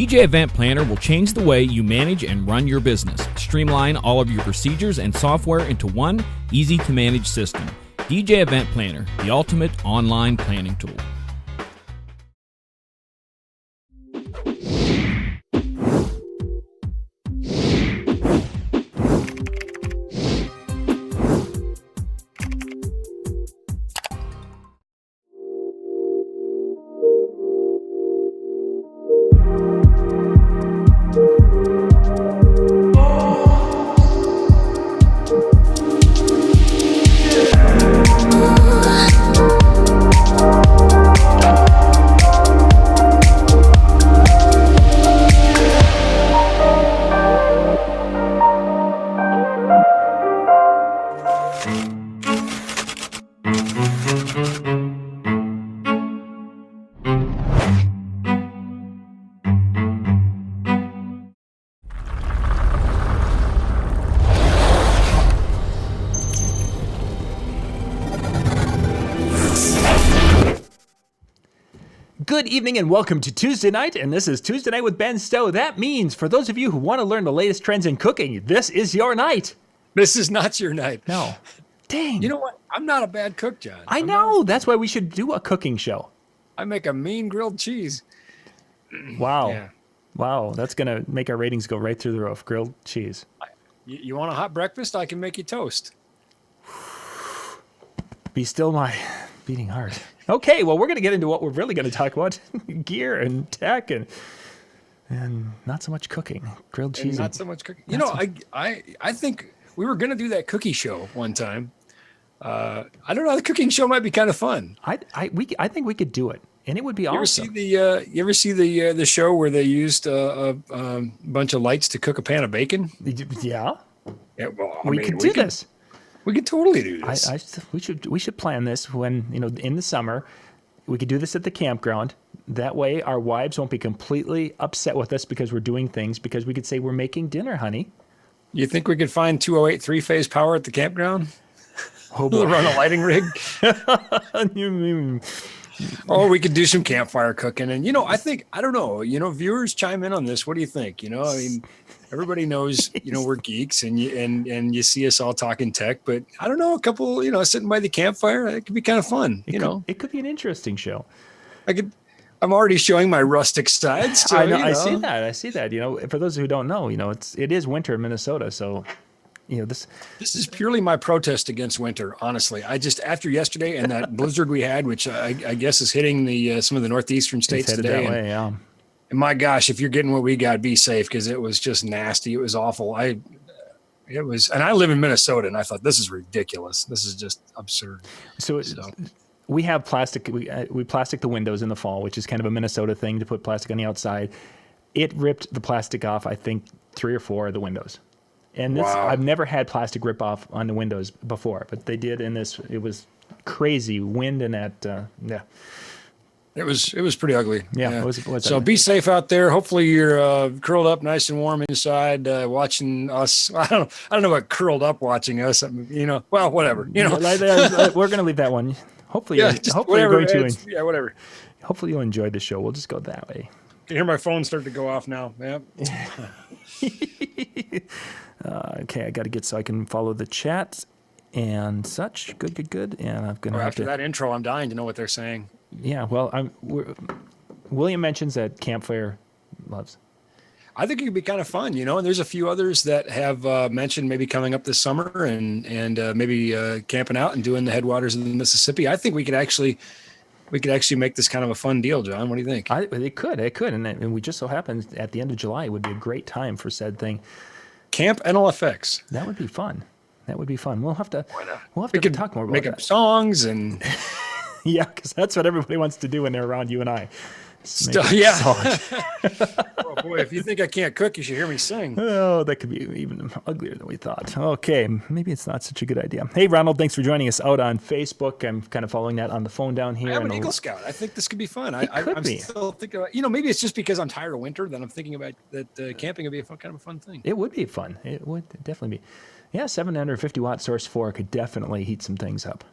DJ Event Planner will change the way you manage and run your business. Streamline all of your procedures and software into one easy-to-manage system. DJ Event Planner, the ultimate online planning tool. Good evening and welcome to Tuesday night, and this is Tuesday Night with Ben Stowe. That means for those of you who want to learn the latest trends in cooking, this is your night. This is not your night. No. Dang. You know what? I'm not a bad cook, John. I know. That's why we should do a cooking show. I make a mean grilled cheese. Wow. Yeah. Wow. That's going to make our ratings go right through the roof. Grilled cheese. You want a hot breakfast? I can make you toast. Be still my beating heart. Okay, well, we're going to get into what we're really going to talk about. Gear and tech and not so much cooking. Grilled cheese. Not so much cooking. You know, I think we were going to do that cookie show one time. I don't know. The cooking show might be kind of fun. I think we could do it, and it would be awesome. You ever see the show where they used a bunch of lights to cook a pan of bacon? Yeah. Yeah. Well, we could do this. We could totally do this. We should plan this when, in the summer. We could do this at the campground. That way our wives won't be completely upset with us because we're doing things, because we could say we're making dinner, honey. You think we could find 208 three-phase power at the campground? Oh, boy. Run a lighting rig? Or we could do some campfire cooking. And, I don't know, viewers chime in on this. What do you think? Everybody knows, we're geeks and you see us all talking tech, but I don't know, a couple, sitting by the campfire, it could be kind of fun. It could be an interesting show. I'm already showing my rustic side. So, I know, I see that. For those who don't know, it is winter in Minnesota. So, this is purely my protest against winter. Honestly, after yesterday and that blizzard we had, which I guess is hitting some of the northeastern states today. That way, yeah. And my gosh, if you're getting what we got, be safe, because it was just nasty. It was awful. And I live in Minnesota, and I thought, this is ridiculous. This is just absurd. So we have plastic. We plastic the windows in the fall, which is kind of a Minnesota thing to put plastic on the outside. It ripped the plastic off, I think, 3 or 4 of the windows. And this, wow. I've never had plastic rip off on the windows before, but they did in this. It was crazy wind and that. Yeah. It was pretty ugly. Yeah. So be safe out there. Hopefully you're curled up nice and warm inside, watching us. I don't know about curled up watching us. Well, whatever. We're going to leave that one. Hopefully, hopefully you're going to. Whatever. Hopefully you'll enjoy the show. We'll just go that way. I can hear my phone start to go off now. Yeah. Okay, I got to get so I can follow the chat and such. Good. And I'm going to after that intro, I'm dying to know what they're saying. Yeah, well, William mentions that campfire loves. I think it could be kind of fun, and there's a few others that have mentioned maybe coming up this summer and maybe camping out and doing the headwaters of the Mississippi. I think we could actually make this kind of a fun deal, John. What do you think? It could, and we just so happen at the end of July would be a great time for said thing. Camp NLFX. That would be fun. We'll have to. Why not? We'll have to talk more about make up songs and. Yeah, because that's what everybody wants to do when they're around you and I. Yeah. Oh, boy, if you think I can't cook, you should hear me sing. Oh, that could be even uglier than we thought. Okay, maybe it's not such a good idea. Hey, Ronald, thanks for joining us out on Facebook. I'm kind of following that on the phone down here. I'm an Eagle Scout. I think this could be fun. I'm still thinking about, maybe it's just because I'm tired of winter that I'm thinking about that camping would be kind of a fun thing. It would be fun. It would definitely be. Yeah, 750 watt source 4 could definitely heat some things up.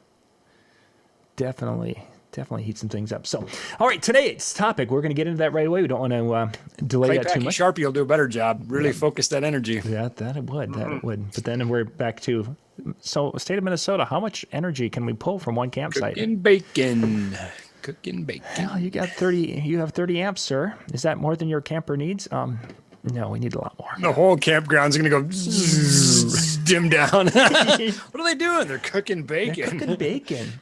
Definitely. definitely heat some things up. So, all right, today's topic, we're going to get into that right away. We don't want to delay that too much. Sharpie will do a better job. Really focus that energy. Yeah, that it would. That it would. But then we're back to, so state of Minnesota, how much energy can we pull from one campsite? Cooking bacon. Cooking bacon. Well, you have 30 amps, sir. Is that more than your camper needs? No, we need a lot more. The whole campground's going to go dim down. What are they doing? They're cooking bacon. They're cooking bacon.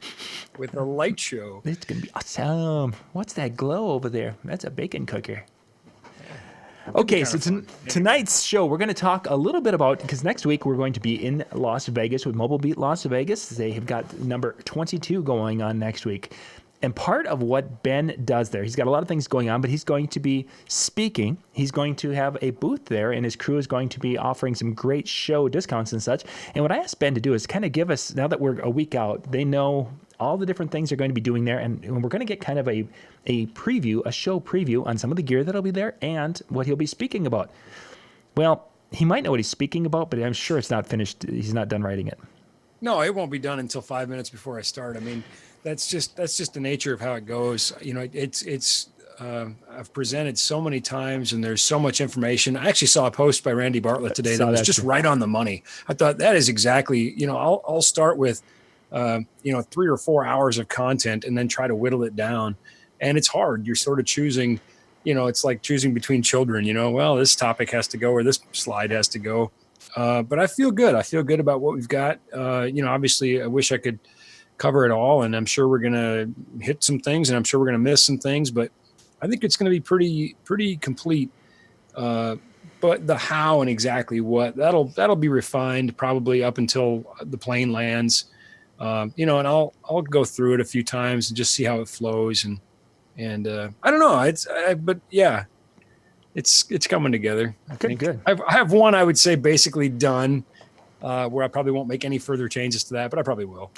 With a light show. It's going to be awesome. What's that glow over there? That's a bacon cooker. Okay, so tonight's show, we're going to talk a little bit about, because next week we're going to be in Las Vegas with Mobile Beat Las Vegas. They have got number 22 going on next week. And part of what Ben does there, he's got a lot of things going on, but he's going to be speaking. He's going to have a booth there, and his crew is going to be offering some great show discounts and such. And what I asked Ben to do is kind of give us, now that we're a week out, they know all the different things they're going to be doing there. And we're going to get kind of a preview, a show preview on some of the gear that'll be there and what he'll be speaking about. Well, he might know what he's speaking about, but I'm sure it's not finished. He's not done writing it. No, it won't be done until 5 minutes before I start. I mean, that's just the nature of how it goes. You know, I've presented so many times and there's so much information. I actually saw a post by Randy Bartlett today that was just right on the money. I thought that is exactly, you know, I'll start with, 3 or 4 hours of content and then try to whittle it down. And it's hard. You're sort of choosing, you know, it's like choosing between children, you know, well, this topic has to go or this slide has to go. But I feel good. I feel good about what we've got. Obviously I wish I could cover it all, and I'm sure we're going to hit some things and I'm sure we're going to miss some things, but I think it's going to be pretty complete. But the how and exactly what, that'll be refined probably up until the plane lands. And I'll go through it a few times and just see how it flows. And I don't know. But yeah, it's coming together. I think. Good. I have one, I would say basically done, where I probably won't make any further changes to that, but I probably will.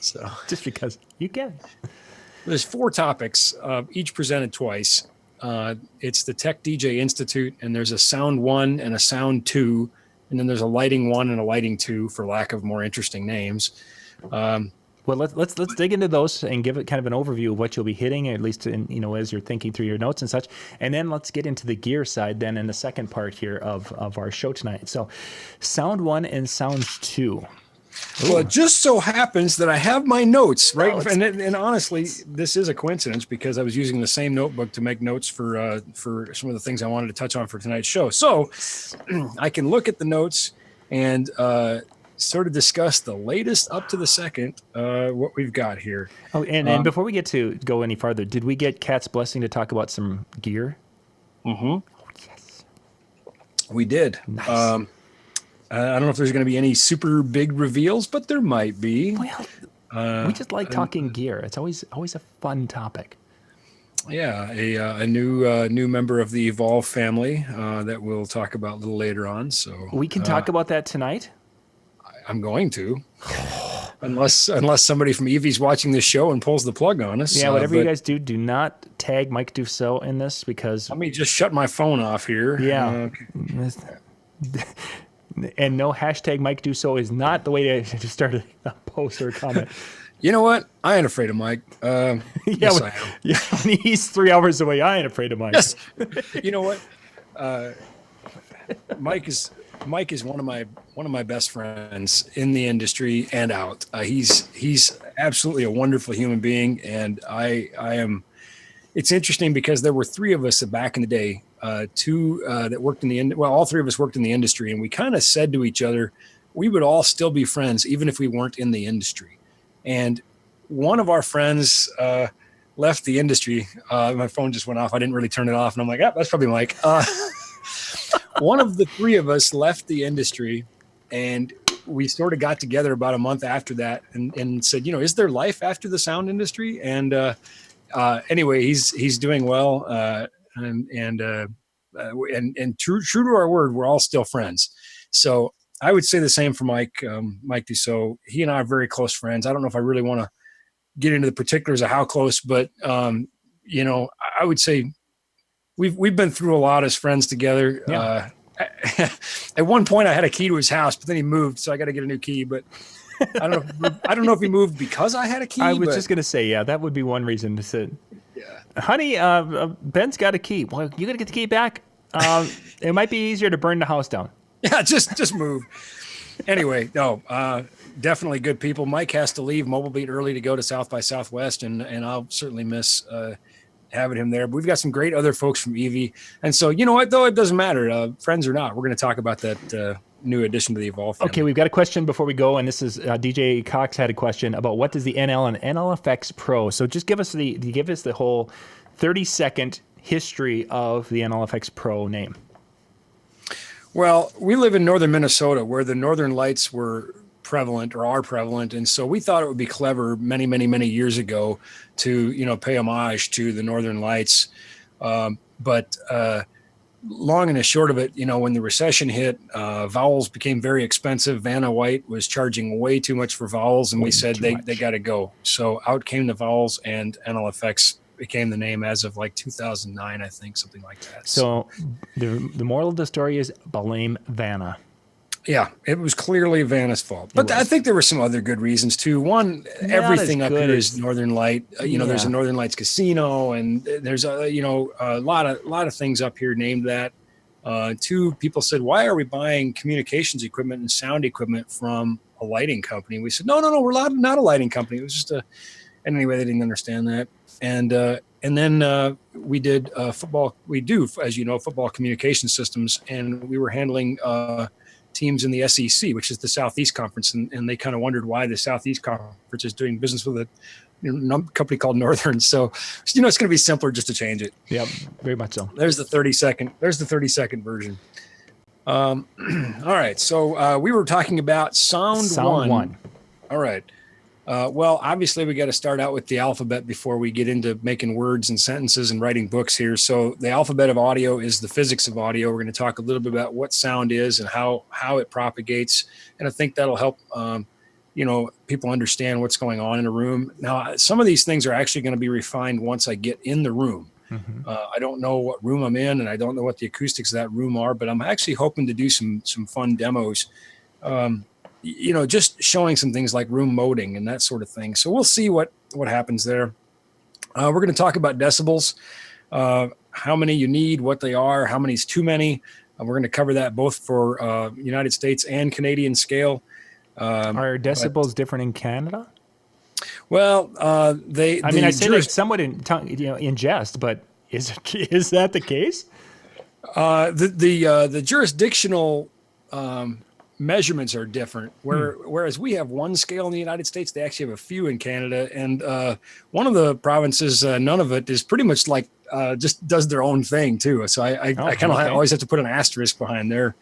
So just because you can. There's 4 topics, each presented twice. It's the Tech DJ Institute, and there's a sound 1 and a sound 2, and then there's a lighting 1 and a lighting 2 for lack of more interesting names. Well, let's dig into those and give it kind of an overview of what you'll be hitting, at least as you're thinking through your notes and such. And then let's get into the gear side then in the second part here of our show tonight. So sound 1 and sound 2. Ooh. Well, it just so happens that I have my notes, right? And honestly, this is a coincidence because I was using the same notebook to make notes for some of the things I wanted to touch on for tonight's show. So I can look at the notes and sort of discuss the latest up to the second, what we've got here. Oh, and before we get to go any farther, did we get Kat's blessing to talk about some gear? Mm-hmm. Oh, yes. We did. Nice. I don't know if there's going to be any super big reveals, but there might be. Well, we just like talking gear. It's always a fun topic. Yeah, a new member of the Evolve family that we'll talk about a little later on. So we can talk about that tonight. I'm going to, unless somebody from Evie's watching this show and pulls the plug on us. Yeah, whatever you guys do not tag Mike Dussault in this because. Let me just shut my phone off here. Yeah. And no hashtag Mike Dussault is not the way to start a post or a comment. You know what? I ain't afraid of Mike. Yes, I am. Yeah, when he's 3 hours away, I ain't afraid of Mike. Yes. You know what? Mike is one of my best friends in the industry and out. He's absolutely a wonderful human being, and I am. It's interesting because there were 3 of us back in the day. 2 that worked in all 3 of us worked in the industry, and we kind of said to each other, we would all still be friends even if we weren't in the industry. And one of our friends left the industry. My phone just went off. I didn't really turn it off, and I'm like, that's probably Mike. One of the 3 of us left the industry, and we sort of got together about a month after that and said, is there life after the sound industry? And anyway, he's doing well. And true to our word, we're all still friends. So I would say the same for Mike Dussault. He and I are very close friends. I don't know if I really want to get into the particulars of how close, but I would say we've been through a lot as friends together. Yeah. At one point I had a key to his house, but then he moved, so I got to get a new key. But I don't know if he moved because I had a key. I was but, just going to say, yeah, that would be one reason to sit. yeah. Honey, Ben's got a key. Well, you got to get the key back. It might be easier to burn the house down. Yeah, just move. Anyway, no, definitely good people. Mike has to leave Mobile Beat early to go to South by Southwest, and I'll certainly miss having him there. But we've got some great other folks from Evie, and so you know what, though, it doesn't matter, friends or not. We're going to talk about that new addition to the Evolve family. Okay, we've got a question before we go, and this is DJ Cox had a question about what does the NL and NLFX Pro. So just give us the whole 30-second history of the NLFX Pro name. Well, we live in northern Minnesota where the Northern Lights were prevalent or are prevalent. And so we thought it would be clever many, many, many years ago to, pay homage to the Northern Lights. But long and the short of it, when the recession hit, vowels became very expensive. Vanna White was charging way too much for vowels. And we said they got to go. So out came the vowels, and NLFX became the name as of like 2009, I think, something like that. So the moral of the story is blame Vanna. Yeah, it was clearly Vanna's fault. But I think there were some other good reasons too. One, everything up here is Northern Light. There's a Northern Lights casino, and there's a lot of things up here named that. Two, people said, why are we buying communications equipment and sound equipment from a lighting company? We said, no, we're not a lighting company. It was just and anyway, they didn't understand that. And then we did football. We do, as you know, football communication systems, and we were handling teams in the SEC, which is the Southeast Conference, and they kind of wondered why the Southeast Conference is doing business with a company called Northern. So, it's going to be simpler just to change it. Yep, very much so. There's the 30-second version. All right, so we were talking about sound one. All right. Well, obviously, we got to start out with the alphabet before we get into making words and sentences and writing books here. So the alphabet of audio is the physics of audio. We're going to talk a little bit about what sound is and how it propagates. And I think that'll help, people understand what's going on in a room. Now, some of these things are actually going to be refined once I get in the room. Mm-hmm. I don't know what room I'm in, and I don't know what the acoustics of that room are, but I'm actually hoping to do some fun demos. Just showing some things like room moding and that sort of thing. So we'll see what happens there. We're going to talk about decibels, how many you need, what they are, how many is too many. We're going to cover that both for United States and Canadian scale. Are decibels different in Canada? Well, I say they're somewhat in jest, but is that the case? The jurisdictional measurements are different. Whereas we have one scale in the United States, they actually have a few in Canada. And one of the provinces, none of it is pretty much like just does their own thing too. So I kind of always have to put an asterisk behind their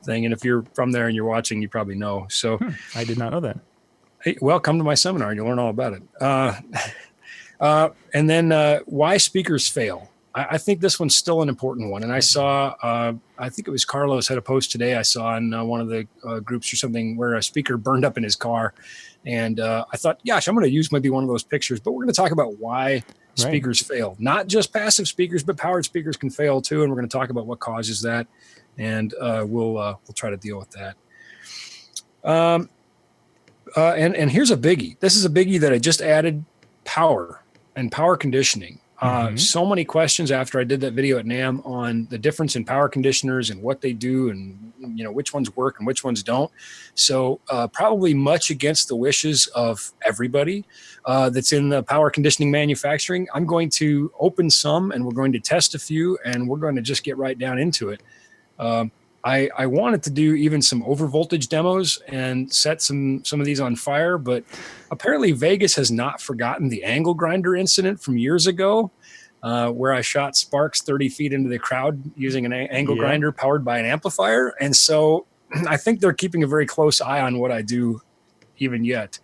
thing. And if you're from there and you're watching, you probably know. So I did not know that. Hey, well, come to my seminar and you'll learn all about it. And then why speakers fail. I think this one's still an important one. And I saw, I think it was Carlos had a post today I saw in one of the groups or something where a speaker burned up in his car. And I thought, gosh, I'm going to use maybe one of those pictures. But we're going to talk about why speakers fail. Not just passive speakers, but powered speakers can fail too. And we're going to talk about what causes that. And we'll try to deal with that. And here's a biggie. This is a biggie that I just added: power and power conditioning. So many questions after I did that video at NAM on the difference in power conditioners and what they do and, which ones work and which ones don't. So probably much against the wishes of everybody that's in the power conditioning manufacturing. I'm going to open some and we're going to test a few and we're going to just get right down into it. I wanted to do even some over voltage demos and set some of these on fire, but apparently Vegas has not forgotten the angle grinder incident from years ago, where I shot sparks 30 feet into the crowd using an angle grinder powered by an amplifier. And so I think they're keeping a very close eye on what I do even yet.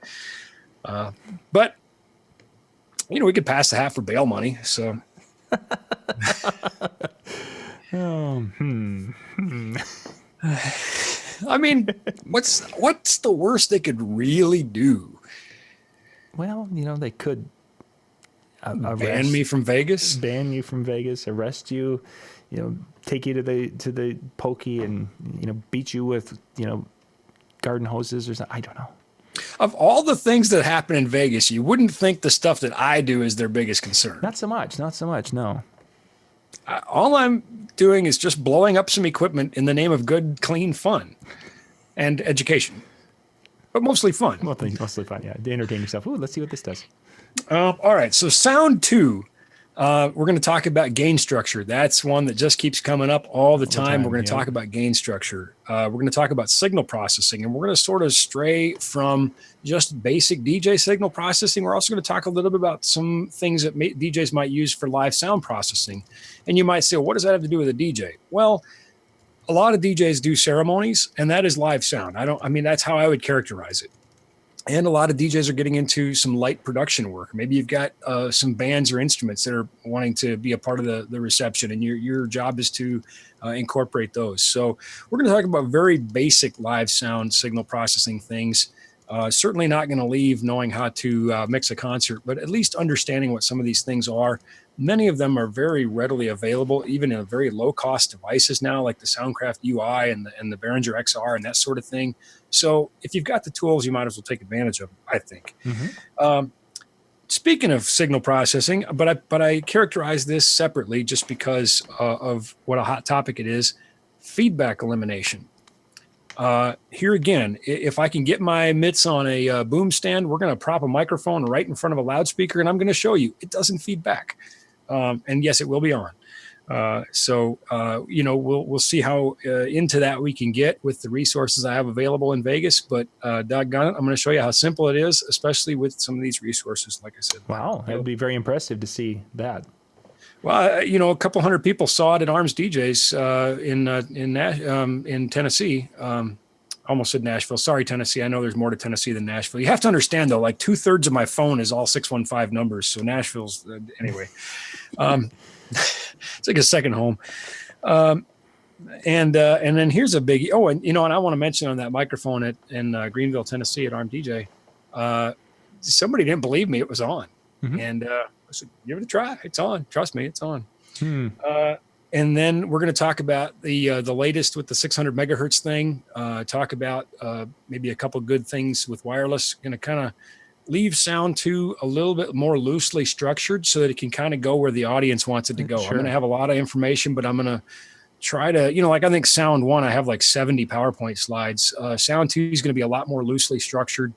But, we could pass the hat for bail money. So. I mean, what's the worst they could really do? Well, they could ban me from Vegas, ban you from Vegas, arrest you, take you to the pokey and beat you with garden hoses or something. I don't know. Of all the things that happen in Vegas, you wouldn't think the stuff that I do is their biggest concern. Not so much. No. All I'm doing is just blowing up some equipment in the name of good, clean fun and education, but mostly fun. Mostly fun. Yeah. To entertain yourself. Ooh, let's see what this does. All right. So sound 2. We're going to talk about gain structure. That's one that just keeps coming up all the time. We're going to talk about gain structure. We're going to talk about signal processing, and we're going to sort of stray from just basic DJ signal processing. We're also going to talk a little bit about some things that DJs might use for live sound processing. And you might say, well, what does that have to do with a DJ? Well, a lot of DJs do ceremonies, and that is live sound. That's how I would characterize it. And a lot of DJs are getting into some light production work. Maybe you've got some bands or instruments that are wanting to be a part of the reception, and your job is to incorporate those. So we're going to talk about very basic live sound signal processing things. Certainly not going to leave knowing how to mix a concert, but at least understanding what some of these things are. Many of them are very readily available, even in very low-cost devices now, like the Soundcraft UI and the Behringer XR and that sort of thing. So if you've got the tools, you might as well take advantage of them, I think. Mm-hmm. Speaking of signal processing, but I characterize this separately just because of what a hot topic it is, feedback elimination. Here again, if I can get my mitts on a boom stand, we're going to prop a microphone right in front of a loudspeaker, and I'm going to show you it doesn't feed back. And yes, it will be on. We'll see how into that we can get with the resources I have available in Vegas. But doggone it, I'm going to show you how simple it is, especially with some of these resources. Like I said, wow, that would be very impressive to see that. Well, a couple hundred people saw it at Arms DJs in Tennessee. Almost said Nashville. Sorry, Tennessee. I know there's more to Tennessee than Nashville. You have to understand, though, like 2/3 of my phone is all 615 numbers. So Nashville's anyway. It's like a second home. And then here's a biggie. Oh, and I want to mention on that microphone in Greenville, Tennessee at Arm DJ, somebody didn't believe me. It was on. Mm-hmm. And I said, give it a try. It's on. Trust me, it's on. And then we're going to talk about the latest with the 600 megahertz thing. Talk about maybe a couple good things with wireless. Going to kind of leave Sound 2 a little bit more loosely structured so that it can kind of go where the audience wants it to go. Sure. I'm going to have a lot of information, but I'm going to try to, I think Sound 1, I have like 70 PowerPoint slides. Sound 2 is going to be a lot more loosely structured,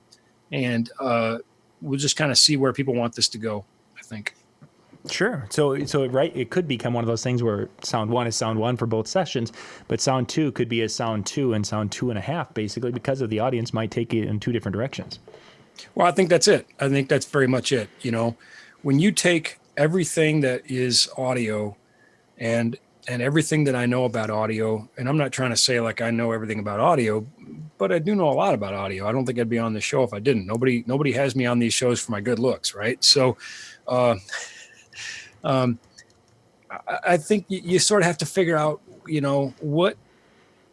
and we'll just kind of see where people want this to go, I think. Sure. So right, it could become one of those things where Sound 1 is Sound 1 for both sessions, but Sound 2 could be a Sound 2 and Sound 2.5, basically, because of the audience might take it in two different directions. Well, I think that's it. I think that's very much it. When you take everything that is audio and everything that I know about audio, and I'm not trying to say like I know everything about audio, but I do know a lot about audio. I don't think I'd be on this show if I didn't. Nobody has me on these shows for my good looks, right? So, I think you sort of have to figure out,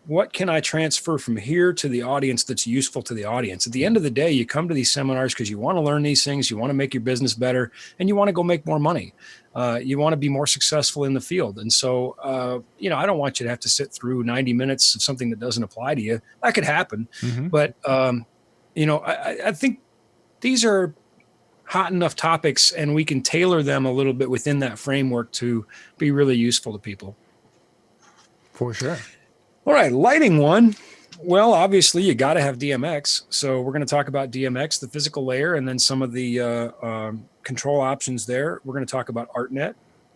what can I transfer from here to the audience that's useful to the audience? At the end of the day, you come to these seminars because you want to learn these things, you want to make your business better, and you want to go make more money. You want to be more successful in the field. And so, I don't want you to have to sit through 90 minutes of something that doesn't apply to you. That could happen. Mm-hmm. But, I think these are hot enough topics, and we can tailor them a little bit within that framework to be really useful to people. For sure. All right, lighting one. Well, obviously you got to have DMX. So we're going to talk about DMX, the physical layer, and then some of the control options there. We're going to talk about ArtNet.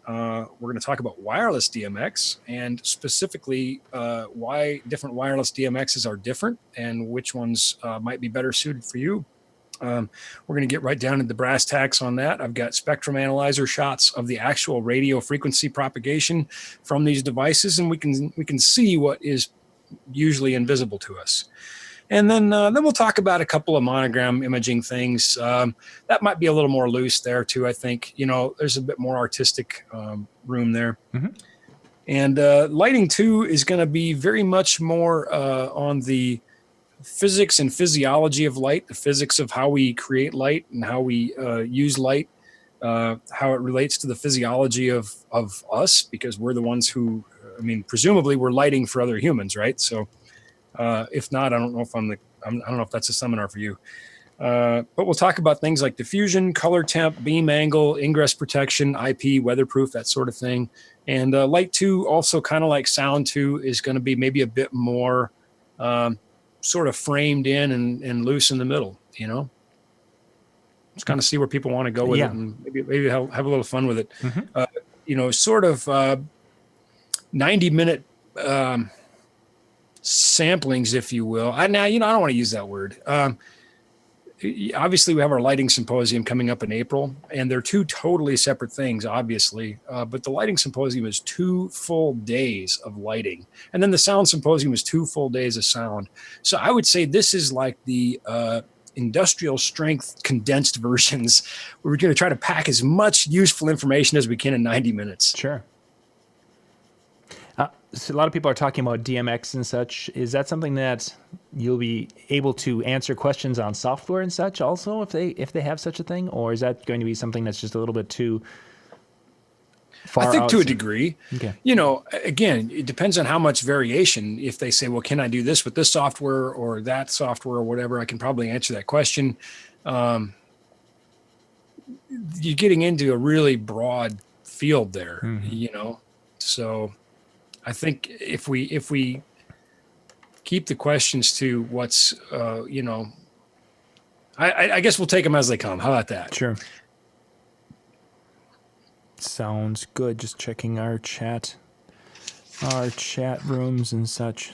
We're going to talk about wireless DMX, and specifically why different wireless DMXs are different and which ones might be better suited for you. We're going to get right down into the brass tacks on that. I've got spectrum analyzer shots of the actual radio frequency propagation from these devices, and we can see what is usually invisible to us. And then we'll talk about a couple of monogram imaging things. That might be a little more loose there too. I think, there's a bit more artistic room there. Mm-hmm. And lighting 2 is going to be very much more on the physics and physiology of light, the physics of how we create light and how we use light, how it relates to the physiology of us, because we're the ones who, presumably we're lighting for other humans, right? So if not, I don't know if I don't know if that's a seminar for you. But we'll talk about things like diffusion, color temp, beam angle, ingress protection, IP, weatherproof, that sort of thing. And light 2, also kind of like sound 2, is going to be maybe a bit more sort of framed in and loose in the middle, you know? Just kind of see where people want to go with it, and maybe have a little fun with it. You know, sort of 90-minute samplings, if you will. Now, you know, I don't want to use that word. Obviously, we have our lighting symposium coming up in April, and they're two totally separate things, obviously. But the lighting symposium is 2 full days of lighting, and then the sound symposium is 2 full days of sound. So I would say this is like the industrial strength condensed versions. We're going to try to pack as much useful information as we can in 90 minutes. Sure. So a lot of people are talking about DMX and such. Is that something that you'll be able to answer questions on software and such also, if they have such a thing, or is that going to be something that's just a little bit too far? I think out to a degree. Okay. You know, again, it depends on how much variation. If they say, well, can I do this with this software or that software or whatever, I can probably answer that question. You're getting into a really broad field there, you know, so I think if we keep the questions to what's, you know, I guess we'll take them as they come. How about that? Sure. Sounds good. Just checking our chat rooms and such.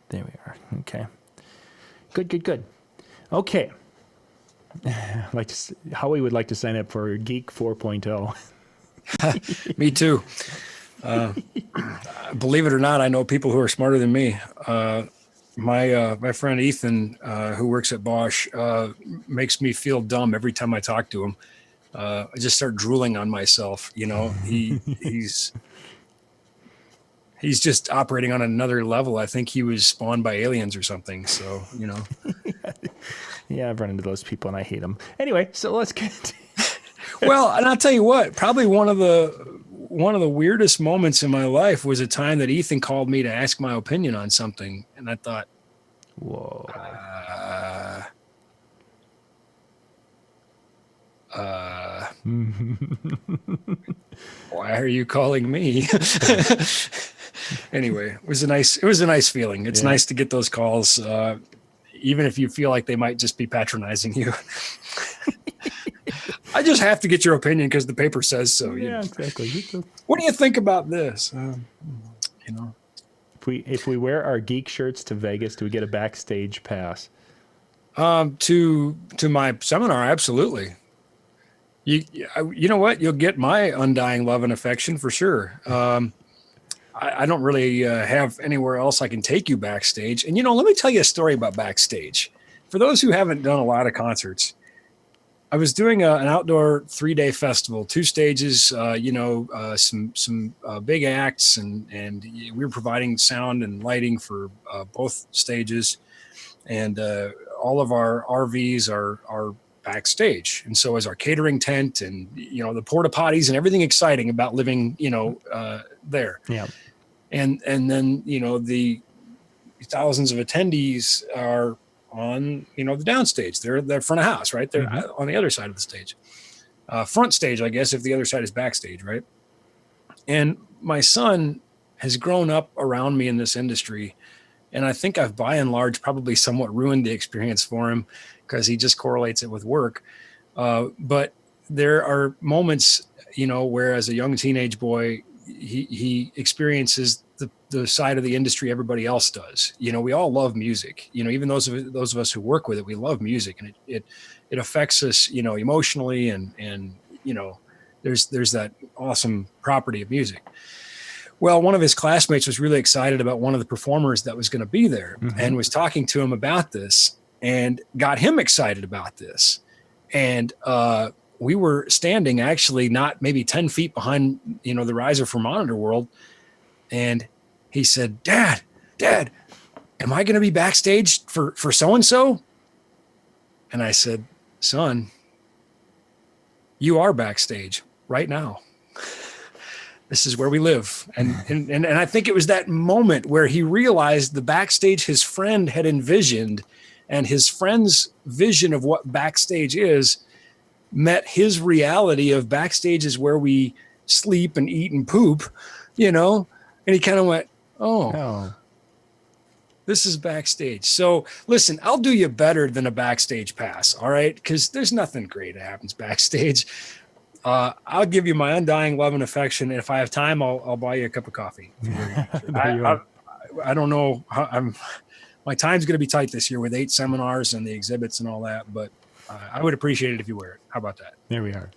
There we are. Okay. Good. Okay. Like Howie would like to sign up for Geek 4.0. Me too. Believe it or not, I know people who are smarter than me. My friend Ethan, who works at Bosch, makes me feel dumb every time I talk to him. I just start drooling on myself. You know, he's just operating on another level. I think he was spawned by aliens or something. So, you know. Yeah, I've run into those people and I hate them. Anyway, so let's get. Well, and I'll tell you what, probably one of the weirdest moments in my life was a time that Ethan called me to ask my opinion on something. And I thought, whoa. Why are you calling me? Anyway, it was a nice feeling. It's nice to get those calls, even if you feel like they might just be patronizing you. I just have to get your opinion because the paper says so. Yeah, exactly. What do you think about this? You know, if we wear our geek shirts to Vegas, do we get a backstage pass? To my seminar, absolutely. You know what? You'll get my undying love and affection for sure. I don't really have anywhere else I can take you backstage. And, you know, let me tell you a story about backstage. For those who haven't done a lot of concerts, I was doing an outdoor 3-day festival, 2 stages, some big acts, and we were providing sound and lighting for both stages. And all of our RVs are backstage. And so is our catering tent and, you know, the porta potties and everything exciting about living, you know, there. Yeah. And then, you know, the thousands of attendees are on, you know, the downstage. They're front of house, right? They're on the other side of the stage. Front stage, I guess, if the other side is backstage, right? And my son has grown up around me in this industry. And I think I've, by and large, probably somewhat ruined the experience for him because he just correlates it with work. But there are moments, you know, where as a young teenage boy, he experiences the side of the industry everybody else does. You know, we all love music. You know, even those of us who work with it, we love music, and it affects us, you know, emotionally, and you know, there's that awesome property of music. Well, one of his classmates was really excited about one of the performers that was going to be there, and was talking to him about this, and got him excited about this, and we were standing actually not maybe 10 feet behind, you know, the riser for Monitor World. And he said, Dad, am I going to be backstage for so-and-so? And I said, son, you are backstage right now. this is where we live. And I think it was that moment where he realized the backstage his friend had envisioned, and his friend's vision of what backstage is met his reality of backstage is where we sleep and eat and poop, and he kind of went, oh, this is backstage. So listen, I'll do you better than a backstage pass. All right. Because there's nothing great that happens backstage. I'll give you my undying love and affection. And if I have time, I'll buy you a cup of coffee. I don't know how my time's going to be tight this year with 8 seminars and the exhibits and all that, but I would appreciate it if you wear it. How about that? There we are.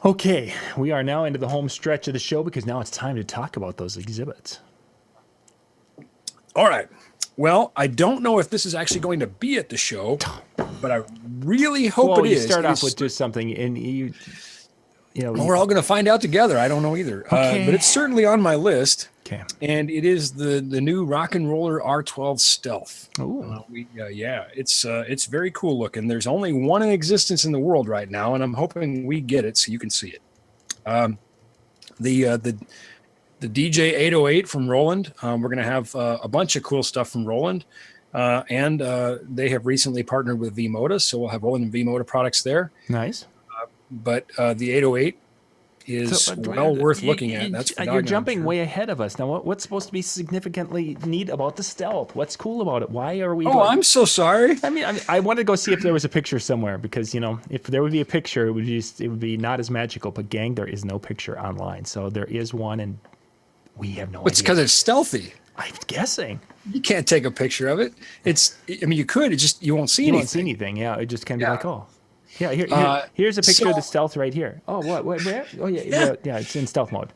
Okay, we are now into the home stretch of the show because now it's time to talk about those exhibits. All right. Well, I don't know if this is actually going to be at the show, but I really hope it is. Start off with just something, and we're all going to find out together. I don't know either, okay. But it's certainly on my list. Okay. And it is the new Rock and Roller R12 Stealth. Oh, it's very cool looking. There's only one in existence in the world right now, and I'm hoping we get it so you can see it. The DJ 808 from Roland. We're going to have a bunch of cool stuff from Roland, and they have recently partnered with V-Moda, so we'll have Roland and V-Moda products there. Nice. But the 808 is worth looking at. That's you're jumping way ahead of us. Now, what's supposed to be significantly neat about the Stealth? What's cool about it? Why are we... I'm so sorry. I mean, I wanted to go see if there was a picture somewhere because, if there would be a picture, it would be not as magical. But gang, there is no picture online. So there is one, and we have no idea. It's because it's stealthy. I'm guessing. You can't take a picture of it. You could. You won't see anything. You won't see anything, yeah. It just can be like, oh. Yeah, here's a picture of the Stealth right here. Oh, what? Where? Oh, yeah, it's in stealth mode.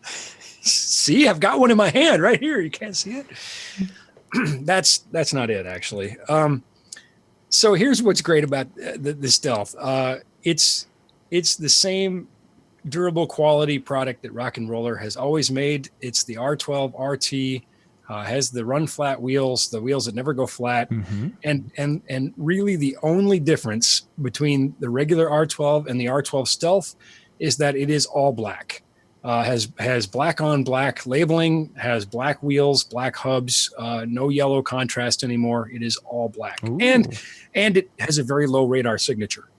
See, I've got one in my hand right here. You can't see it. That's not it, actually. So here's what's great about the Stealth. It's the same durable quality product that Rock and Roller has always made. It's the R12 RT. Has the run flat wheels, the wheels that never go flat. Mm-hmm. And really the only difference between the regular R12 and the R12 Stealth is that it is all black. Has black on black labeling, has black wheels, black hubs, no yellow contrast anymore. It is all black. Ooh. And it has a very low radar signature.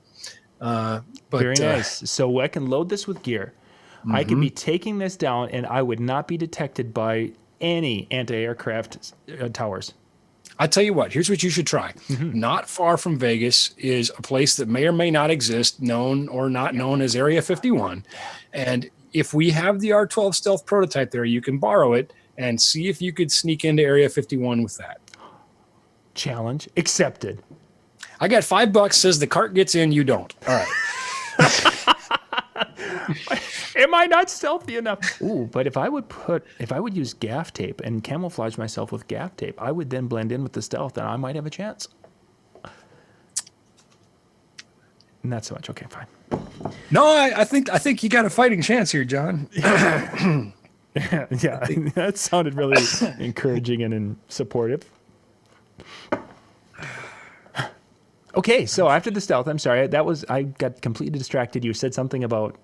Very nice. So I can load this with gear. Mm-hmm. I could be taking this down and I would not be detected by any anti-aircraft towers. I tell you what, here's what you should try. Mm-hmm. Not far from Vegas is a place that may or may not exist, known or not known as Area 51. And if we have the R12 Stealth prototype there, you can borrow it and see if you could sneak into Area 51 with that. Challenge accepted. I got $5, says the cart gets in, you don't. All right. Am I not stealthy enough? Ooh, but if I would use gaff tape and camouflage myself with gaff tape, I would then blend in with the Stealth and I might have a chance. Not so much. Okay, fine. No, I think you got a fighting chance here, John. Yeah, that sounded really encouraging and supportive. Okay, so after the Stealth, I'm sorry, I got completely distracted. You said something about...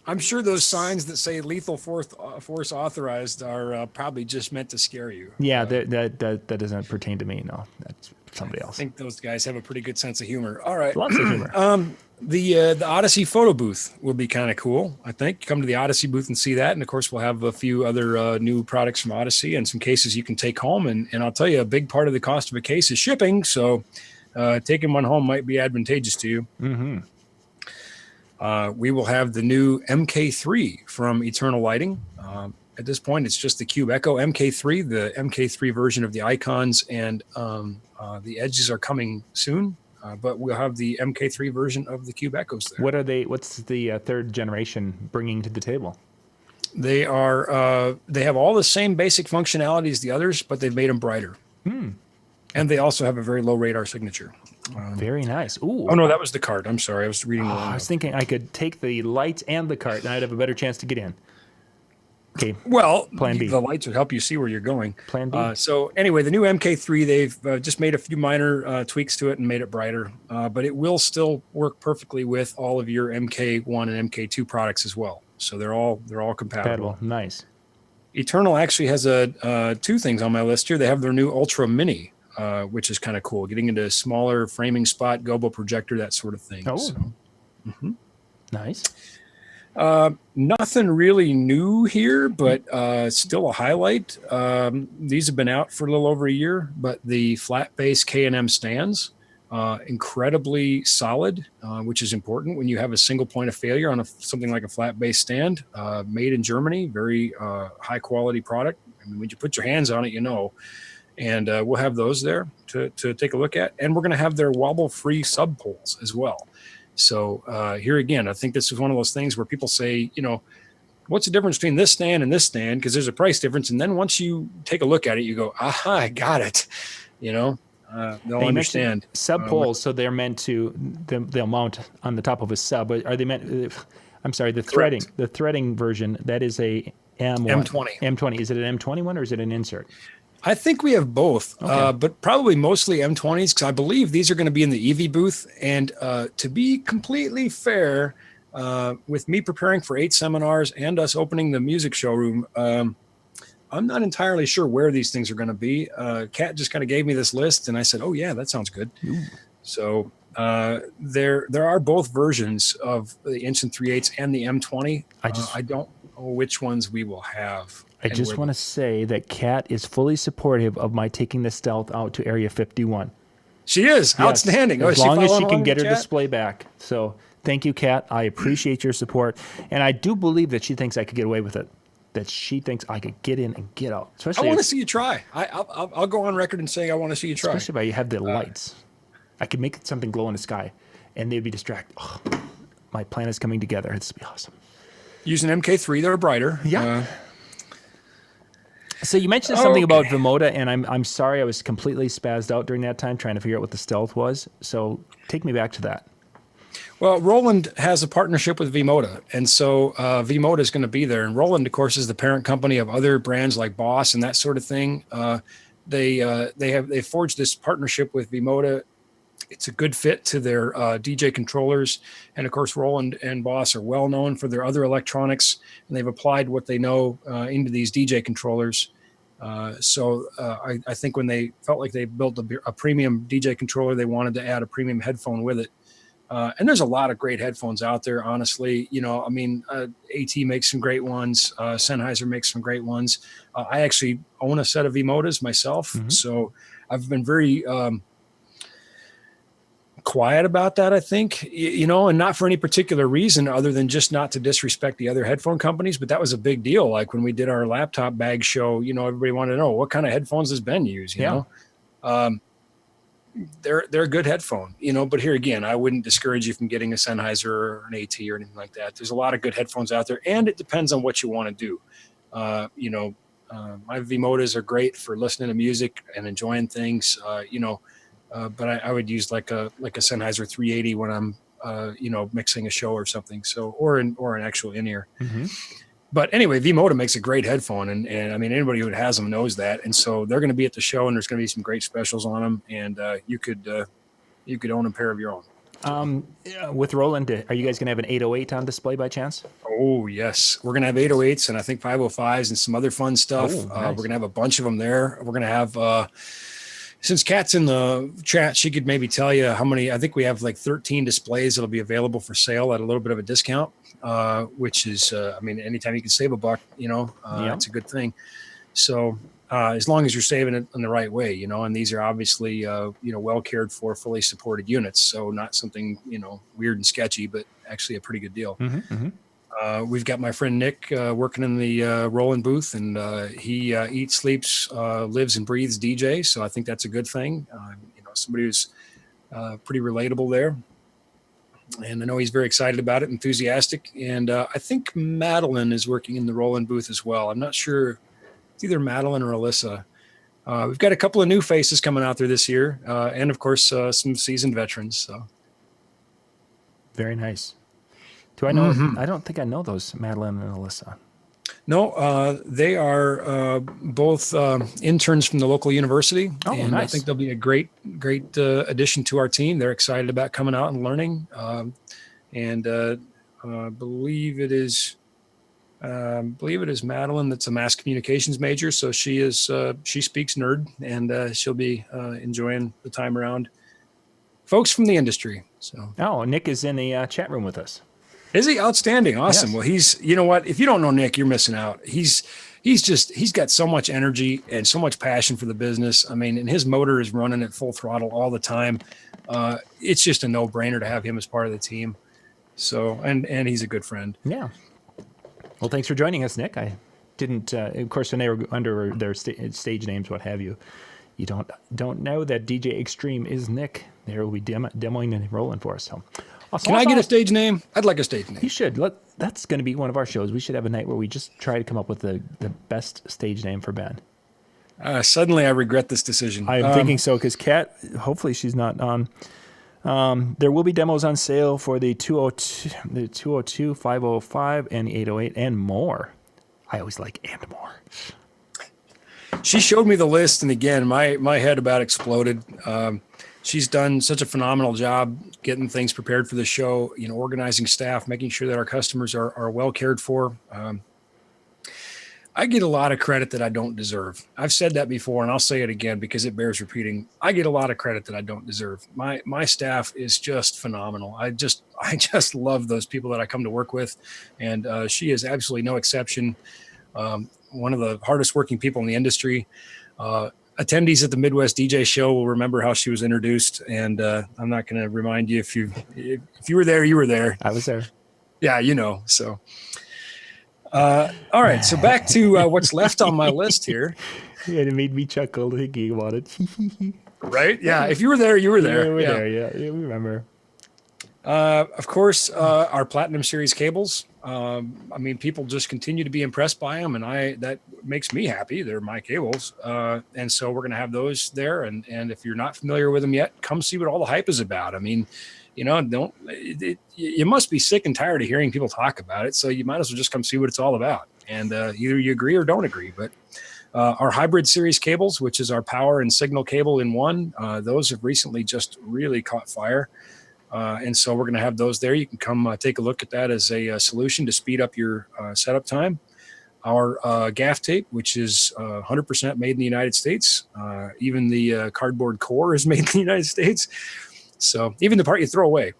I'm sure those signs that say lethal force authorized are probably just meant to scare you. Yeah, that doesn't pertain to me. No, that's somebody else. I think those guys have a pretty good sense of humor. All right. Lots of humor. The Odyssey photo booth will be kind of cool, I think. Come to the Odyssey booth and see that. And, of course, we'll have a few other new products from Odyssey and some cases you can take home. And I'll tell you, a big part of the cost of a case is shipping. So taking one home might be advantageous to you. Mm-hmm. We will have the new MK3 from Eternal Lighting. At this point, it's just the Cube Echo MK3, the MK3 version of the icons, and the edges are coming soon. But we'll have the MK3 version of the Cube Echoes there. What are they? What's the third generation bringing to the table? They have all the same basic functionality as the others, but they've made them brighter. And they also have a very low radar signature. Very nice. Ooh. Oh, no, that was the cart. I'm sorry. I was reading the wrong I was thinking I could take the lights and the cart, and I'd have a better chance to get in. Okay. Well, Plan B. the lights would help you see where you're going. Plan B. So anyway, the new MK3, they've just made a few minor tweaks to it and made it brighter, but it will still work perfectly with all of your MK1 and MK2 products as well. So they're all compatible. Nice. Eternal actually has two things on my list here. They have their new Ultra Mini, which is kind of cool, getting into a smaller framing spot, gobo projector, that sort of thing. Oh, so, nice. Nothing really new here, but still a highlight. These have been out for a little over a year, but the flat base K&M stands, incredibly solid, which is important when you have a single point of failure on something like a flat base stand, made in Germany, very high quality product. I mean, when you put your hands on it, you know. And we'll have those there to take a look at. And we're going to have their wobble-free sub poles as well. So here again, I think this is one of those things where people say, you know, what's the difference between this stand and this stand? Because there's a price difference. And then once you take a look at it, you go, aha, I got it. You know, they'll understand. Sub poles, so they're meant to, they'll mount on the top of a sub. Are they meant, I'm sorry, the threading version, that is a M20. M20. Is it an M21 or is it an insert? I think we have both, but probably mostly M20s, because I believe these are going to be in the EV booth. And to be completely fair, with me preparing for 8 seminars and us opening the music showroom, I'm not entirely sure where these things are going to be. Kat just kind of gave me this list, and I said, oh, yeah, that sounds good. Ooh. So there are both versions of the inch and 3/8 and the M20. I don't know which ones we will have. I just want to say that Kat is fully supportive of my taking the Stealth out to Area 51. She is. Yes. Outstanding. As long as she can get her display back. So thank you, Kat. I appreciate your support. And I do believe that she thinks I could get away with it, that she thinks I could get in and get out. Especially I want to see you try. I'll go on record and say I want to see you try. Especially if you have the lights. I could make something glow in the sky, and they'd be distracted. Oh, my plan is coming together. This would be awesome. Using MK3, they're brighter. Yeah. So you mentioned something about Vimoda, and I'm sorry I was completely spazzed out during that time trying to figure out what the Stealth was. So take me back to that. Well, Roland has a partnership with Vimoda, and so Vimoda is going to be there. And Roland, of course, is the parent company of other brands like Boss and that sort of thing. They forged this partnership with Vimoda. It's a good fit to their DJ controllers. And of course, Roland and Boss are well known for their other electronics, and they've applied what they know into these DJ controllers. So I think when they felt like they built a premium DJ controller, they wanted to add a premium headphone with it. And there's a lot of great headphones out there, honestly. You know, I mean, AT makes some great ones. Sennheiser makes some great ones. I actually own a set of Vimodas myself. Mm-hmm. So I've been very quiet about that, I think, you know, and not for any particular reason other than just not to disrespect the other headphone companies. But that was a big deal. Like when we did our laptop bag show, you know, everybody wanted to know what kind of headphones does Ben use, you know? They're a good headphone, you know, but here again, I wouldn't discourage you from getting a Sennheiser or an AT or anything like that. There's a lot of good headphones out there, and it depends on what you want to do. You know, my Vimodas are great for listening to music and enjoying things, you know, but I would use like a Sennheiser 380 when I'm, you know, mixing a show or something. So, or an actual in-ear. Mm-hmm. But anyway, Vimoda makes a great headphone, and I mean, anybody who has them knows that. And so they're going to be at the show, and there's going to be some great specials on them, and you could own a pair of your own. With Roland, are you guys going to have an 808 on display by chance? Oh, yes. We're going to have 808s and I think 505s and some other fun stuff. Nice. We're going to have a bunch of them there. We're going to have, since Kat's in the chat, she could maybe tell you how many. I think we have like 13 displays that'll be available for sale at a little bit of a discount, which is, I mean, anytime you can save a buck, you know, it's a good thing. So as long as you're saving it in the right way, you know, and these are obviously, you know, well cared for, fully supported units. So not something, you know, weird and sketchy, but actually a pretty good deal. Mm-hmm, mm-hmm. We've got my friend Nick working in the Roland booth, and he eats, sleeps, lives and breathes DJ. So I think that's a good thing. You know, somebody who's pretty relatable there. And I know he's very excited about it, enthusiastic. And I think Madeline is working in the Roland booth as well. I'm not sure. It's either Madeline or Alyssa. We've got a couple of new faces coming out there this year. And of course, some seasoned veterans. So. Very nice. Do I know? Mm-hmm. I don't think I know those, Madeline and Alyssa. No, they are both interns from the local university, Oh, and nice. I think they'll be a great addition to our team. They're excited about coming out and learning, and I believe it is Madeline that's a mass communications major. So she speaks nerd, and she'll be enjoying the time around folks from the industry. So, Oh, Nick is in the chat room with us. is he? Outstanding. Awesome. Yes. Well, you know what? If you don't know Nick, you're missing out. He's got so much energy and so much passion for the business. I mean, and his motor is running at full throttle all the time. It's just a no-brainer to have him as part of the team. So, and he's a good friend. Yeah. Well, thanks for joining us, Nick. I didn't, of course, when they were under their stage names, what have you, you don't know that DJ Extreme is Nick. There will be demoing and rolling for us. So, Can I get a stage name? I'd like a stage name. You should. That's going to be one of our shows. We should have a night where we just try to come up with the best stage name for Ben. Suddenly, I regret this decision. I'm thinking so because Kat, hopefully she's not on. There will be demos on sale for the 202, 505, and 808, and more. I always like and more. She showed me the list, and again, my head about exploded. She's done such a phenomenal job getting things prepared for the show, organizing staff, making sure that our customers are well cared for. I get a lot of credit that I don't deserve. I've said that before, and I'll say it again because it bears repeating. I get a lot of credit that I don't deserve. My staff is just phenomenal. I just love those people that I come to work with, and she is absolutely no exception. One of the hardest working people in the industry. Attendees at the Midwest DJ show will remember how she was introduced, and I'm not going to remind you if you were there, you were there. I was there. Yeah, so. All right, so back to what's left on my list here. Yeah, it made me chuckle thinking about it. Right? Yeah, if you were there, you were there. Yeah, we were there. Yeah, we remember. Of course, our Platinum Series cables. People just continue to be impressed by them, and that makes me happy. They're my cables, and so we're going to have those there. And if you're not familiar with them yet, come see what all the hype is about. I mean, you must be sick and tired of hearing people talk about it, so you might as well just come see what it's all about. And either you agree or don't agree. But our Hybrid Series cables, which is our power and signal cable in one, those have recently just really caught fire. And so we're going to have those there. You can come take a look at that as a solution to speed up your setup time. Our gaff tape, which is 100% made in the United States. Even the cardboard core is made in the United States. So even the part you throw away.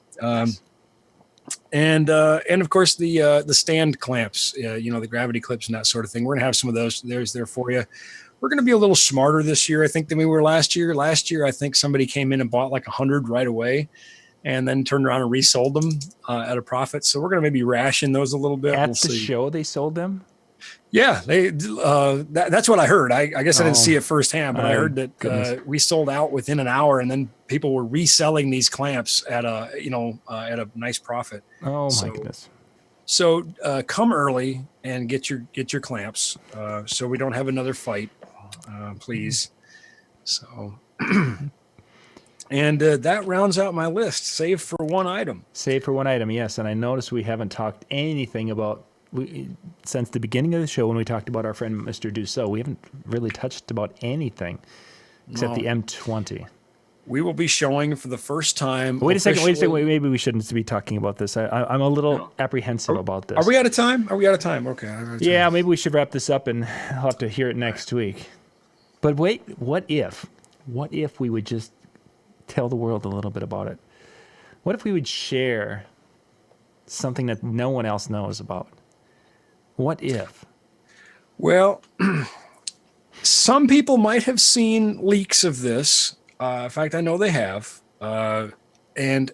And of course the stand clamps, the gravity clips and that sort of thing. We're going to have some of those there for you. We're going to be a little smarter this year, I think, than we were last year. Last year, I think somebody came in and bought like 100 right away, and then turned around and resold them at a profit. So we're going to maybe ration those a little bit. At the show, they sold them? Yeah, that's what I heard. I guess I didn't see it firsthand, but I heard that we sold out within an hour, and then people were reselling these clamps at a nice profit. Oh my goodness! So come early and get your clamps, so we don't have another fight, please. So. And that rounds out my list, save for one item. Save for one item, yes. And I noticed we haven't talked anything about, since the beginning of the show when we talked about our friend Mr. Dussault, we haven't really touched about anything except the M20. We will be showing for the first time. Wait a second. Maybe we shouldn't be talking about this. I'm a little apprehensive about this. Are we out of time? Okay. Yeah, maybe we should wrap this up and I'll have to hear it next week. But wait, what if we would just tell the world a little bit about it? What if we would share something that no one else knows about? What if? Well, some people might have seen leaks of this. In fact, I know they have. And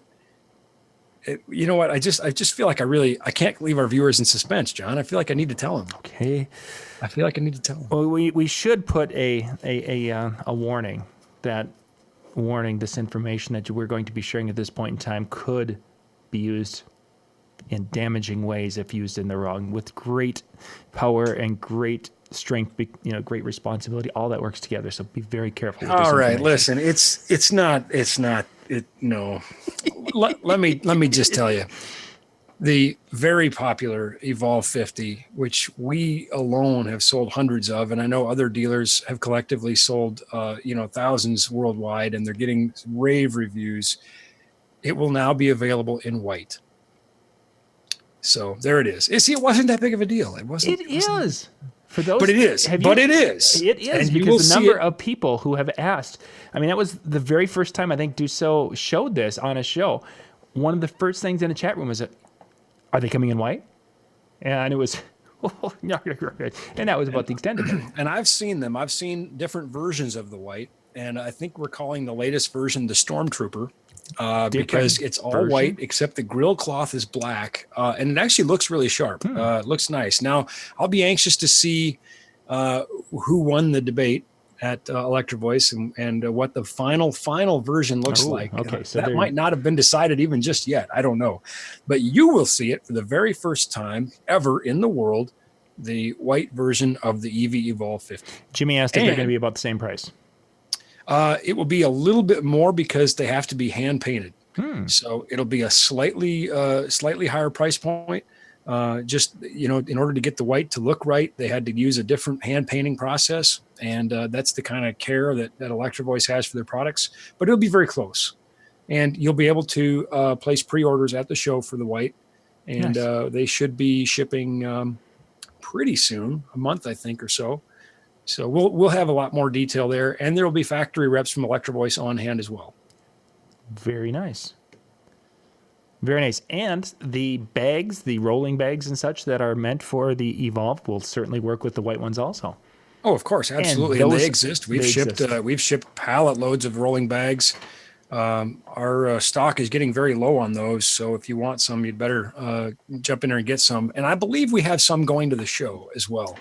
you know what? I just feel like I can't leave our viewers in suspense, John. I feel like I need to tell them. Okay. I feel like I need to tell them. Well, we should put a warning that this information that we're going to be sharing at this point in time could be used in damaging ways if used in the wrong, with great power and great strength, great responsibility. All that works together. So be very careful. With all right, listen, it's not. No. Let me just tell you. The very popular Evolve 50, which we alone have sold hundreds of, and I know other dealers have collectively sold, thousands worldwide, and they're getting rave reviews. It will now be available in white. So there it is. See, it wasn't that big of a deal. It wasn't. It is. For those, But it is. But it is. It is, and because the number of people who have asked. I mean, that was the very first time I think Dussault showed this on a show. One of the first things in the chat room was, "Are they coming in white?" And it was, and that was about the extent of it. And I've seen them. I've seen different versions of the white, and I think we're calling the latest version the Stormtrooper. Because it's all white except the grill cloth is black, and it actually looks really sharp. It looks nice. Now, I'll be anxious to see who won the debate at Electro Voice and what the final version looks like. Okay, so that might not have been decided even just yet. I don't know, but you will see it for the very first time ever in the world, the white version of the EV Evolve 50. Jimmy asked if they're going to be about the same price. It will be a little bit more because they have to be hand painted. So it'll be a slightly higher price point. Just, in order to get the white to look right, they had to use a different hand painting process. And that's the kind of care that Electro Voice has for their products. But it'll be very close. And you'll be able to place pre-orders at the show for the white. And they should be shipping pretty soon, a month, I think, or so. So we'll have a lot more detail there, and there will be factory reps from Electro Voice on hand as well. Very nice. Very nice. And the bags, the rolling bags and such that are meant for the Evolve will certainly work with the white ones also. Oh, of course, absolutely. And they exist. We've shipped pallet loads of rolling bags. Our stock is getting very low on those, so if you want some, you'd better jump in there and get some. And I believe we have some going to the show as well.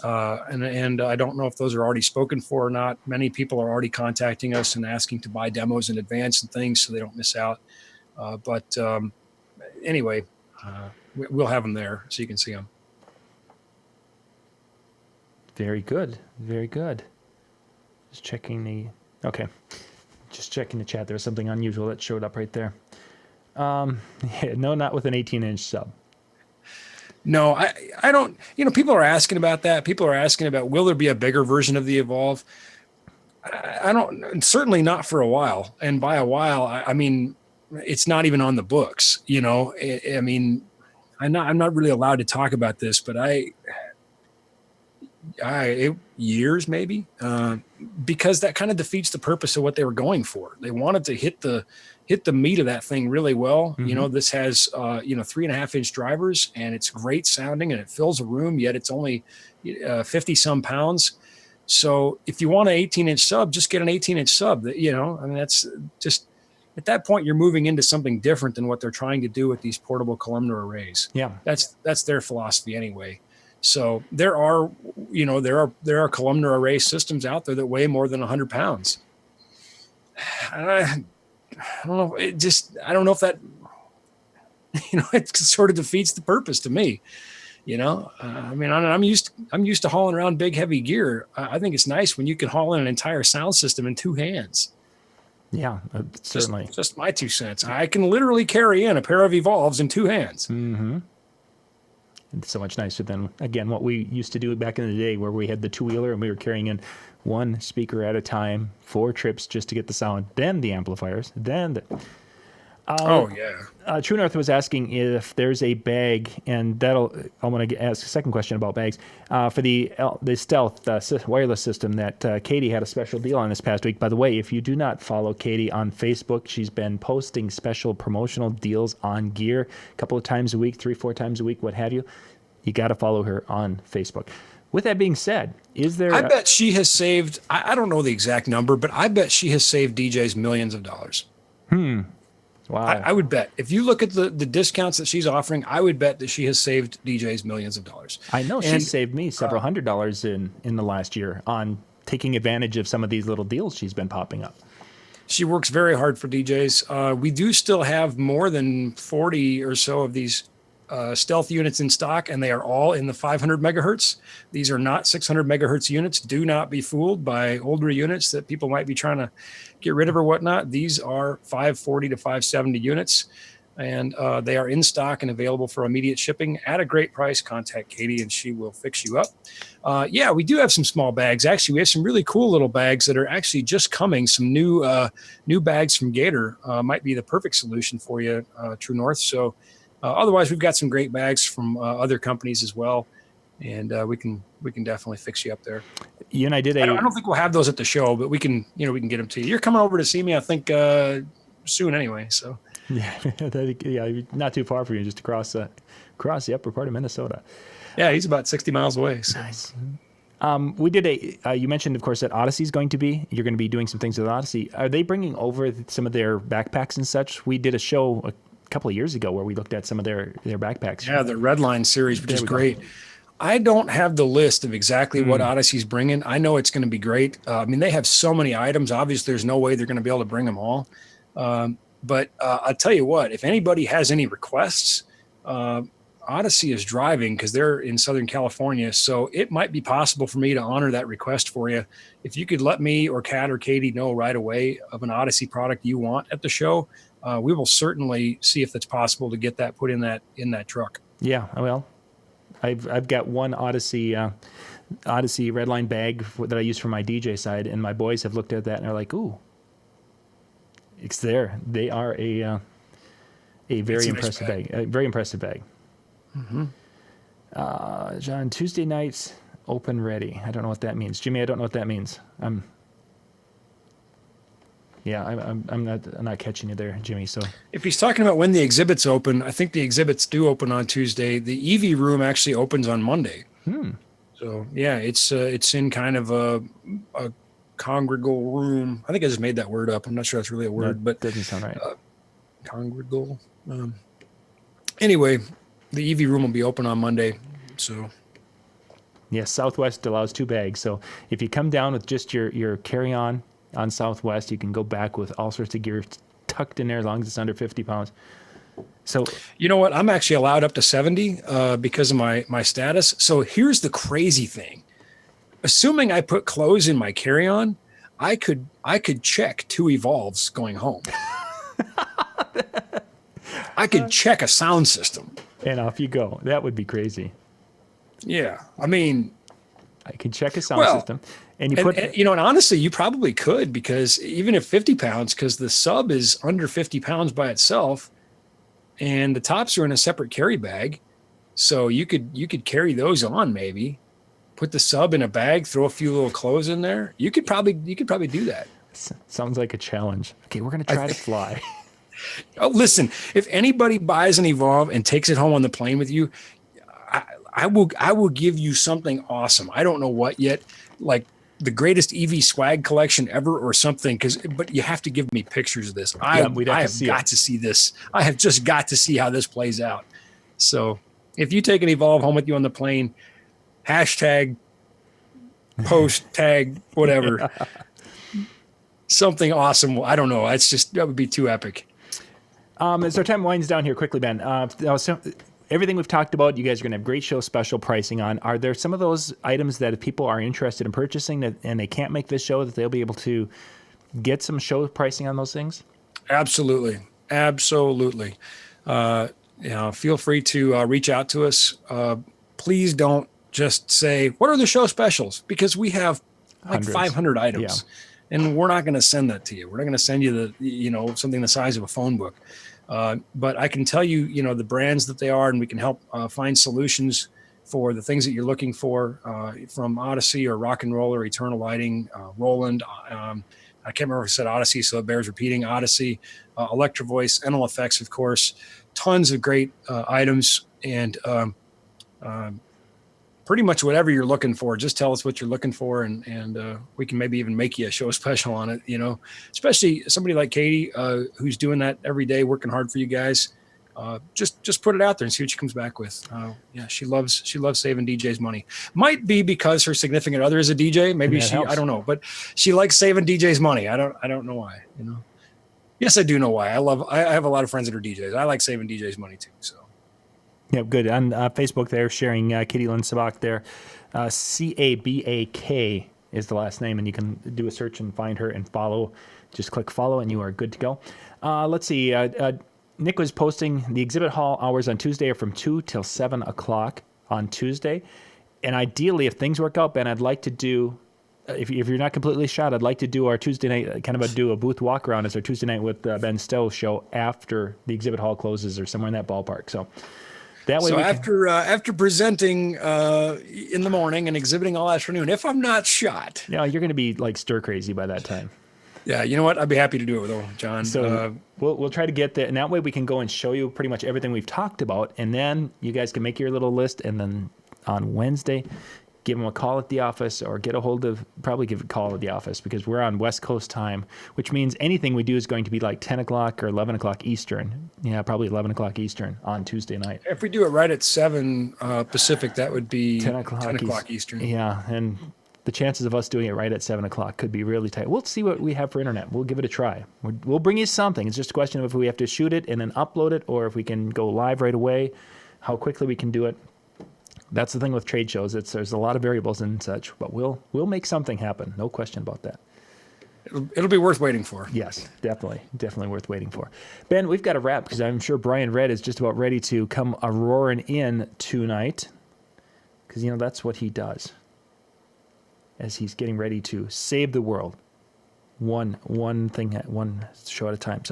And I don't know if those are already spoken for or not. Many people are already contacting us and asking to buy demos in advance and things so they don't miss out. But anyway, we'll have them there so you can see them. Very good. Very good. Just checking the chat. There was something unusual that showed up right there. No, not with an 18-inch sub. No, I don't. People are asking about that. People are asking about, will there be a bigger version of the Evolve? I don't. Certainly not for a while. And by a while, I mean, it's not even on the books. I mean, I'm not really allowed to talk about this, but years maybe, because that kind of defeats the purpose of what they were going for. They wanted to hit the meat of that thing really well. Mm-hmm. This has 3.5-inch drivers, and it's great sounding, and it fills a room, yet it's only 50 some pounds. So if you want an 18-inch sub, just get an 18-inch sub. I mean, that's just, at that point, you're moving into something different than what they're trying to do with these portable columnar arrays. Yeah, that's their philosophy anyway. So there are columnar array systems out there that weigh more than 100 pounds. I don't know. I don't know if that, it sort of defeats the purpose to me. I mean, I'm used to hauling around big, heavy gear. I think it's nice when you can haul in an entire sound system in two hands. Yeah, certainly. Just my 2 cents. I can literally carry in a pair of Evolves in two hands. Mm-hmm. It's so much nicer than, again, what we used to do back in the day where we had the two-wheeler and we were carrying in one speaker at a time, 4 trips just to get the sound, then the amplifiers, then the... True North was asking if there's a bag, and I want to ask a second question about bags, for the Stealth wireless system that Katie had a special deal on this past week. By the way, if you do not follow Katie on Facebook, she's been posting special promotional deals on gear a couple of times a week, 3-4 times a week, what have you. You got to follow her on Facebook. With that being said, is there... I bet she has saved, I don't know the exact number, but I bet she has saved DJs millions of dollars. Wow. I would bet. If you look at the discounts that she's offering, I would bet that she has saved DJs millions of dollars. I know she saved me several $100s in the last year on taking advantage of some of these little deals she's been popping up. She works very hard for DJs. We do still have more than 40 or so of these Stealth units in stock, and they are all in the 500 megahertz. These are not 600 megahertz units. Do not be fooled by older units that people might be trying to get rid of or whatnot. These are 540 to 570 units. and they are in stock and available for immediate shipping at a great price. Contact Katie and she will fix you up. Yeah, we do have some small bags. Actually, we have some really cool little bags that are actually just coming. Some new bags from Gator might be the perfect solution for you, True North. So otherwise, we've got some great bags from other companies as well, and we can definitely fix you up there. You and I did I don't think we'll have those at the show, but we can get them to you. You're coming over to see me, I think, soon anyway. So yeah, not too far from you, just across the upper part of Minnesota. Yeah, he's about 60 miles away. So. Nice. We did you mentioned, of course, that Odyssey's going to be. You're going to be doing some things with Odyssey. Are they bringing over some of their backpacks and such? We did a show a couple of years ago where we looked at some of their backpacks. Yeah, the Redline series, which is great. I don't have the list of exactly what Odyssey's bringing. I know it's going to be great. I mean, they have so many items. Obviously, there's no way they're going to be able to bring them all. But I'll tell you what, if anybody has any requests, Odyssey is driving because they're in Southern California. So it might be possible for me to honor that request for you. If you could let me or Kat or Katie know right away of an Odyssey product you want at the show, we will certainly see if it's possible to get that put in that truck. Yeah, well, I've got one Odyssey Redline bag that I use for my DJ side, and my boys have looked at that and are like, "Ooh, it's there." They are a very impressive bag. A very impressive bag. Mm-hmm. John, Tuesday nights open ready. I don't know what that means, Jimmy. I don't know what that means. I'm not catching you there, Jimmy. So if he's talking about when the exhibits open, I think the exhibits do open on Tuesday. The EV room actually opens on Monday. So yeah, it's in kind of a congregal room. I think I just made that word up. I'm not sure that's really a word, but doesn't sound right. Congregal. Anyway, the EV room will be open on Monday. So yes, Southwest allows 2 bags. So if you come down with just your carry-on Southwest, you can go back with all sorts of gear tucked in there as long as it's under 50 pounds. So you know what? I'm actually allowed up to 70 because of my status. So here's the crazy thing. Assuming I put clothes in my carry-on, I could check 2 Evolves going home. I could check a sound system. And off you go. That would be crazy. Yeah. I mean, I can check a sound system. And and honestly, you probably could, because even if 50 pounds, because the sub is under 50 pounds by itself, and the tops are in a separate carry bag. So you could carry those on, maybe put the sub in a bag, throw a few little clothes in there. You could probably do that. Sounds like a challenge. Okay, we're going to try to fly. Oh, listen, if anybody buys an Evolve and takes it home on the plane with you, I will give you something awesome. I don't know what yet, like the greatest EV swag collection ever or something. But you have to give me pictures of this. I have got to see this. I have just got to see how this plays out. So if you take an Evolve home with you on the plane, hashtag, post, tag, whatever, something awesome. I don't know. That would be too epic. As our time winds down here quickly, Ben, everything we've talked about, you guys are going to have great show special pricing on. Are there some of those items that if people are interested in purchasing and they can't make this show, that they'll be able to get some show pricing on those things? Absolutely. Feel free to reach out to us. Please don't just say, what are the show specials? Because we have like hundreds. 500 items. Yeah. And we're not going to send that to you. We're not going to send you something the size of a phone book. But I can tell you, the brands that they are, and we can help find solutions for the things that you're looking for from Odyssey or Rock and Roll or Eternal Lighting, Roland. I can't remember if I said Odyssey, so it bears repeating. Odyssey, Electro Voice, Enel Effects, of course. Tons of great items, and pretty much whatever you're looking for, just tell us what you're looking for, and we can maybe even make you a show special on it, especially somebody like Katie, who's doing that every day, working hard for you guys. Just put it out there and see what she comes back with. She loves saving DJs money. Might be because her significant other is a DJ. Maybe I don't know, but she likes saving DJs money. I don't know why, Yes, I do know why. I have a lot of friends that are DJs. I like saving DJs money too, so. Yeah, good. On Facebook, they're sharing Katie Lynn Sabak there. Cabak is the last name, and you can do a search and find her and follow. Just click follow, and you are good to go. Let's see. Nick was posting the exhibit hall hours on Tuesday are from 2 till 7 o'clock on Tuesday. And ideally, if things work out, Ben, I'd like to do, if you're not completely shot, I'd like to do our Tuesday night, do a booth walk around as our Tuesday night with Ben Stowe show after the exhibit hall closes or somewhere in that ballpark. So that way, after presenting in the morning and exhibiting all afternoon, if I'm not shot, you're going to be like stir crazy by that time. Yeah, you know what? I'd be happy to do it though, John. So we'll try to get there, and that way we can go and show you pretty much everything we've talked about, and then you guys can make your little list, and then on Wednesday, give them a call at the office or give a call at the office because we're on West Coast time, which means anything we do is going to be like 10 o'clock or 11 o'clock Eastern. Yeah, probably 11 o'clock Eastern on Tuesday night. If we do it right at 7 Pacific, that would be 10 o'clock Eastern. Yeah, and the chances of us doing it right at 7 o'clock could be really tight. We'll see what we have for internet. We'll give it a try. We'll bring you something. It's just a question of if we have to shoot it and then upload it or if we can go live right away, how quickly we can do it. That's the thing with trade shows. There's a lot of variables and such, but we'll make something happen. No question about that. It'll be worth waiting for. Yes, definitely worth waiting for. Ben, we've got to wrap because I'm sure Brian Red is just about ready to come roaring in tonight because that's what he does as he's getting ready to save the world. One show at a time.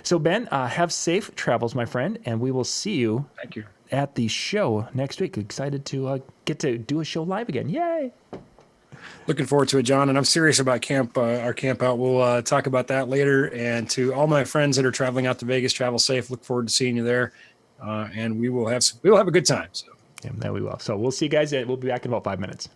So Ben, have safe travels, my friend, and we will see you. Thank you. At the show next week. Excited to get to do a show live again. Yay! Looking forward to it, John. And I'm serious about our camp out. We'll talk about that later. And to all my friends that are traveling out to Vegas, travel safe. Look forward to seeing you there. And we will have a good time. So yeah, that we will. So we'll see you guys. We'll be back in about 5 minutes.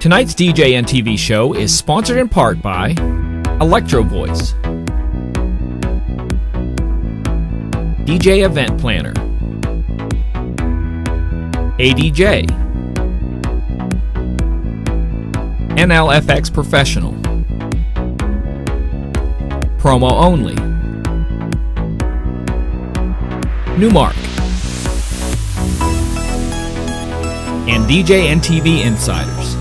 Tonight's DJNTV show is sponsored in part by Electro Voice, DJ Event Planner, ADJ, NLFX Professional, Promo Only, Newmark, and DJNTV Insiders.